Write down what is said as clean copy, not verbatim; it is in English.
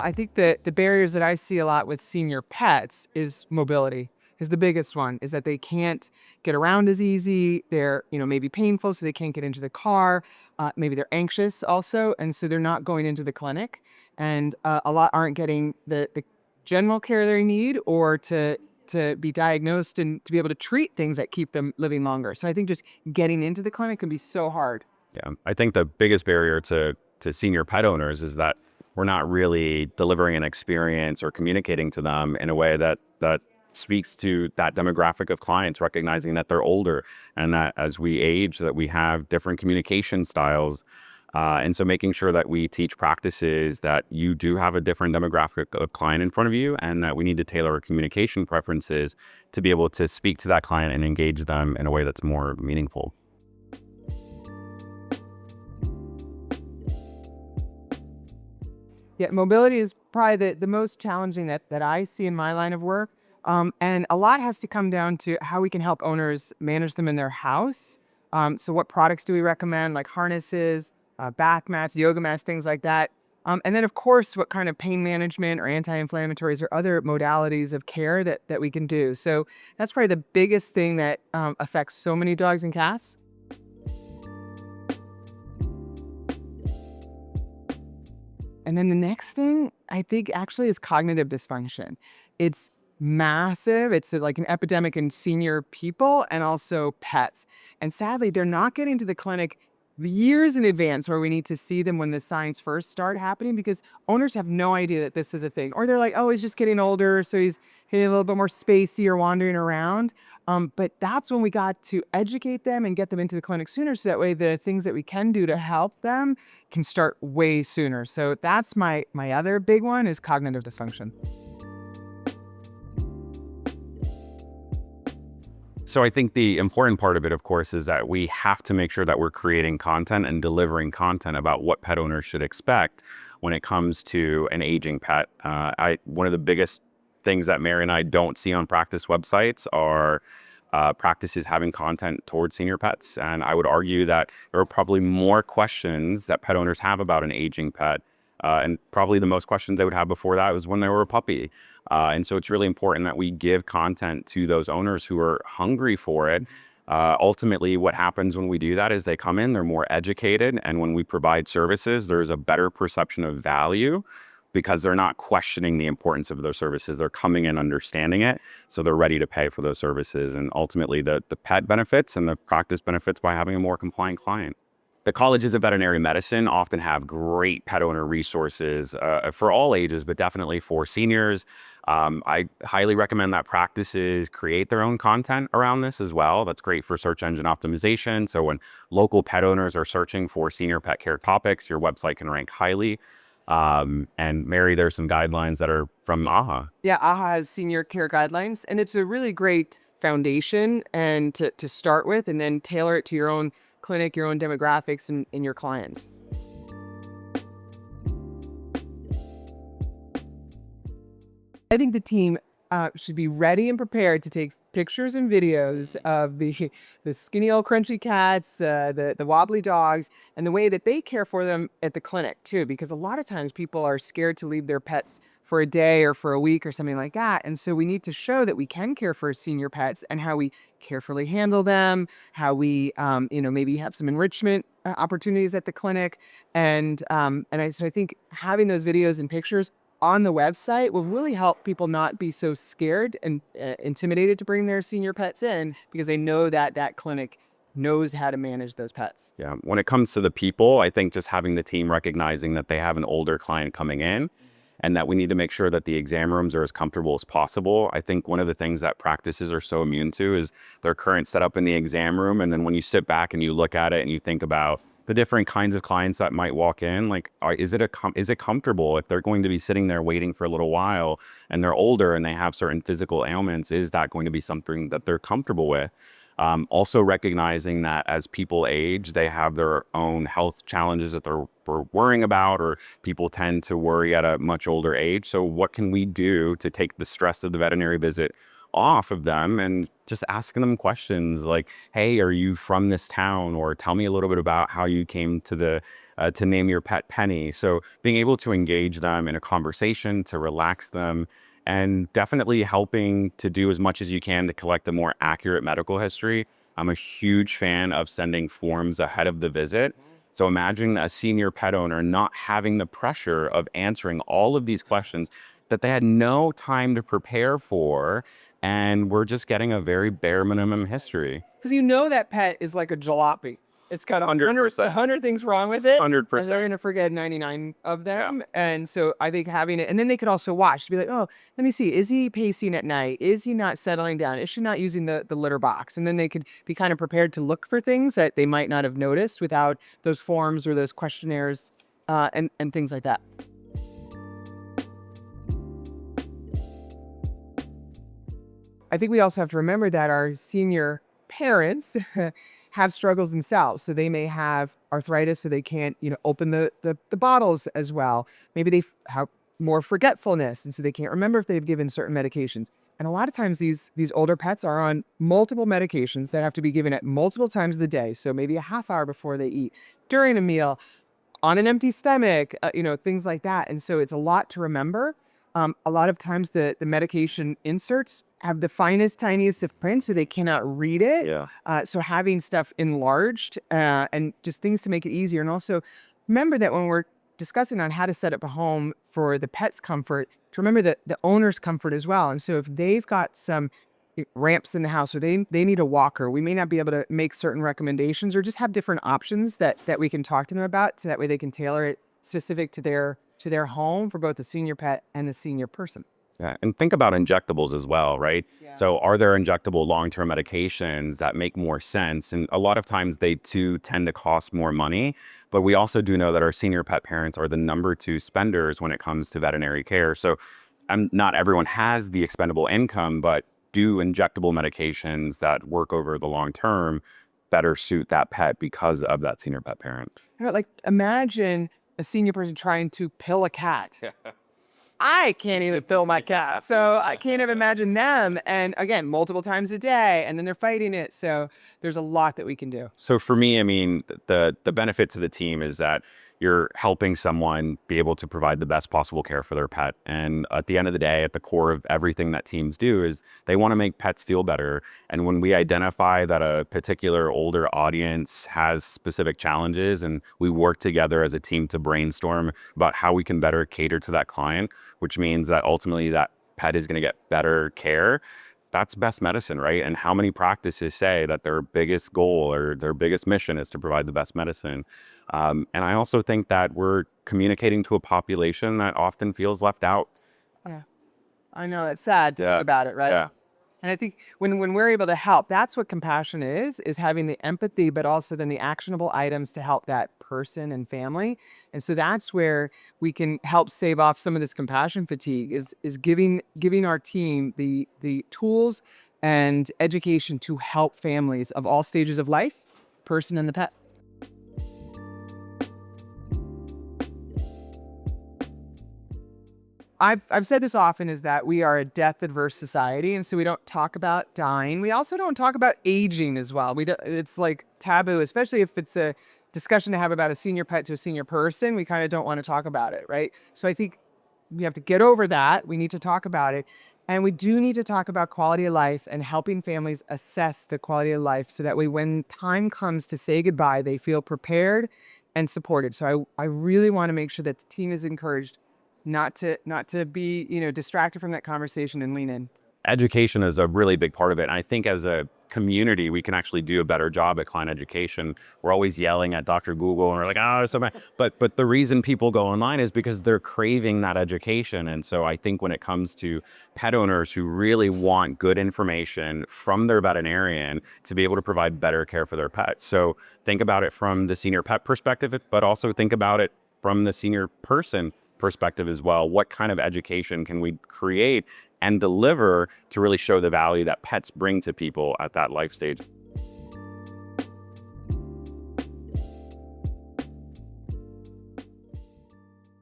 I think that the barriers that I see a lot with senior pets is mobility is the biggest one, is that they can't get around as easy. They're, maybe painful, so they can't get into the car. Maybe they're anxious also, and so they're not going into the clinic. And a lot aren't getting the general care they need, or to be diagnosed and to be able to treat things that keep them living longer. So I think just getting into the clinic can be so hard. Yeah, I think the biggest barrier to senior pet owners is that we're not really delivering an experience or communicating to them in a way that speaks to that demographic of clients, recognizing that they're older and that as we age, that we have different communication styles. And so making sure that we teach practices that you do have a different demographic of client in front of you, and that we need to tailor our communication preferences to be able to speak to that client and engage them in a way that's more meaningful. Yeah, mobility is probably the most challenging that I see in my line of work. And a lot has to come down to how we can help owners manage them in their house. So what products do we recommend, like harnesses, bath mats, yoga mats, things like that. And then, of course, what kind of pain management or anti-inflammatories or other modalities of care that we can do. So that's probably the biggest thing that affects so many dogs and cats. And then the next thing I think actually is cognitive dysfunction. It's massive. It's like an epidemic in senior people and also pets. And sadly, they're not getting to the clinic years in advance where we need to see them when the signs first start happening, because owners have no idea that this is a thing. Or they're like, oh, he's just getting older, so he's getting a little bit more spacey or wandering around. But that's when we got to educate them and get them into the clinic sooner, so that way the things that we can do to help them can start way sooner. So that's my other big one, is cognitive dysfunction. So I think the important part of it, of course, is that we have to make sure that we're creating content and delivering content about what pet owners should expect when it comes to an aging pet. One of the biggest things that Mary and I don't see on practice websites are practices having content towards senior pets. And I would argue that there are probably more questions that pet owners have about an aging pet. And probably the most questions they would have before that was when they were a puppy. And so it's really important that we give content to those owners who are hungry for it. Ultimately, what happens when we do that is they come in, they're more educated. And when we provide services, there's a better perception of value because they're not questioning the importance of those services. They're coming in understanding it. So they're ready to pay for those services. And ultimately, the pet benefits and the practice benefits by having a more compliant client. The colleges of veterinary medicine often have great pet owner resources for all ages, but definitely for seniors. I highly recommend that practices create their own content around this as well. That's great for search engine optimization. So when local pet owners are searching for senior pet care topics, your website can rank highly. And Mary, there's some guidelines that are from AHA. Yeah, AHA has senior care guidelines, and it's a really great foundation and to start with, and then tailor it to your own clinic, your own demographics, and your clients. I think the team should be ready and prepared to take pictures and videos of the skinny old crunchy cats, the wobbly dogs, and the way that they care for them at the clinic too. Because a lot of times people are scared to leave their pets for a day or for a week or something like that. And so we need to show that we can care for senior pets and how we carefully handle them, how we, maybe have some enrichment opportunities at the clinic. So I think having those videos and pictures on the website will really help people not be so scared and intimidated to bring their senior pets in, because they know that that clinic knows how to manage those pets. Yeah. When it comes to the people, I think just having the team recognizing that they have an older client coming in and that we need to make sure that the exam rooms are as comfortable as possible. I think one of the things that practices are so immune to is their current setup in the exam room. And then when you sit back and you look at it and you think about the different kinds of clients that might walk in, like, is it comfortable if they're going to be sitting there waiting for a little while and they're older and they have certain physical ailments? Is that going to be something that they're comfortable with? Also recognizing that as people age, they have their own health challenges that they're worrying about, or people tend to worry at a much older age. So what can we do to take the stress of the veterinary visit off of them, and just asking them questions like, hey, are you from this town? Or tell me a little bit about how you came to the to name your pet Penny. So being able to engage them in a conversation, to relax them, and definitely helping to do as much as you can to collect a more accurate medical history. I'm a huge fan of sending forms ahead of the visit. So imagine a senior pet owner not having the pressure of answering all of these questions that they had no time to prepare for, and we're just getting a very bare minimum history. Because that pet is like a jalopy. It's got 100%. 100 things wrong with it. And they're 100%. going to forget 99 of them. And so I think having it, and then they could also watch to be like, oh, let me see. Is he pacing at night? Is he not settling down? Is she not using the litter box? And then they could be kind of prepared to look for things that they might not have noticed without those forms or those questionnaires and things like that. I think we also have to remember that our senior parents have struggles themselves. So they may have arthritis, so they can't, open the bottles as well. Maybe they have more forgetfulness, and so they can't remember if they've given certain medications. And a lot of times these older pets are on multiple medications that have to be given at multiple times of the day. So maybe a half hour before they eat, during a meal, on an empty stomach, things like that. And so it's a lot to remember. A lot of times the medication inserts have the finest, tiniest of print, so they cannot read it. Yeah. So having stuff enlarged and just things to make it easier. And also remember that when we're discussing on how to set up a home for the pet's comfort, to remember that the owner's comfort as well. And so if they've got some ramps in the house or they need a walker, we may not be able to make certain recommendations or just have different options that we can talk to them about, so that way they can tailor it specific to their home for both the senior pet and the senior person. Yeah, and think about injectables as well, right? Yeah. So are there injectable long-term medications that make more sense? And a lot of times they too tend to cost more money, but we also do know that our senior pet parents are the number 2 spenders when it comes to veterinary care. So not everyone has the expendable income, but do injectable medications that work over the long term better suit that pet because of that senior pet parent. Like imagine a senior person trying to pill a cat. I can't even pill my cat, so I can't even imagine them. And again, multiple times a day, and then they're fighting it. So there's a lot that we can do. So for me, I mean, the benefit to the team is that you're helping someone be able to provide the best possible care for their pet. And at the end of the day, at the core of everything that teams do is they want to make pets feel better. And when we identify that a particular older audience has specific challenges and we work together as a team to brainstorm about how we can better cater to that client, which means that ultimately that pet is going to get better care, that's best medicine, right? And how many practices say that their biggest goal or their biggest mission is to provide the best medicine? And I also think that we're communicating to a population that often feels left out. Yeah, I know it's sad to think about it, right? Yeah. And I think when we're able to help, that's what compassion is having the empathy, but also then the actionable items to help that person and family. And so that's where we can help save off some of this compassion fatigue is giving our team the tools and education to help families of all stages of life, person and the pet. I've said this often, is that we are a death-adverse society, and so we don't talk about dying. We also don't talk about aging as well. It's like taboo, especially if it's a discussion to have about a senior pet to a senior person. We kind of don't want to talk about it, right? So I think we have to get over that. We need to talk about it. And we do need to talk about quality of life and helping families assess the quality of life, so that way when time comes to say goodbye, they feel prepared and supported. So I really want to make sure that the team is encouraged not to be, distracted from that conversation and lean in. Education is a really big part of it. And I think as a community, we can actually do a better job at client education. We're always yelling at Dr. Google and we're like, oh, it's so bad. But the reason people go online is because they're craving that education. And so I think when it comes to pet owners who really want good information from their veterinarian to be able to provide better care for their pets. So think about it from the senior pet perspective, but also think about it from the senior person perspective as well. What kind of education can we create and deliver to really show the value that pets bring to people at that life stage?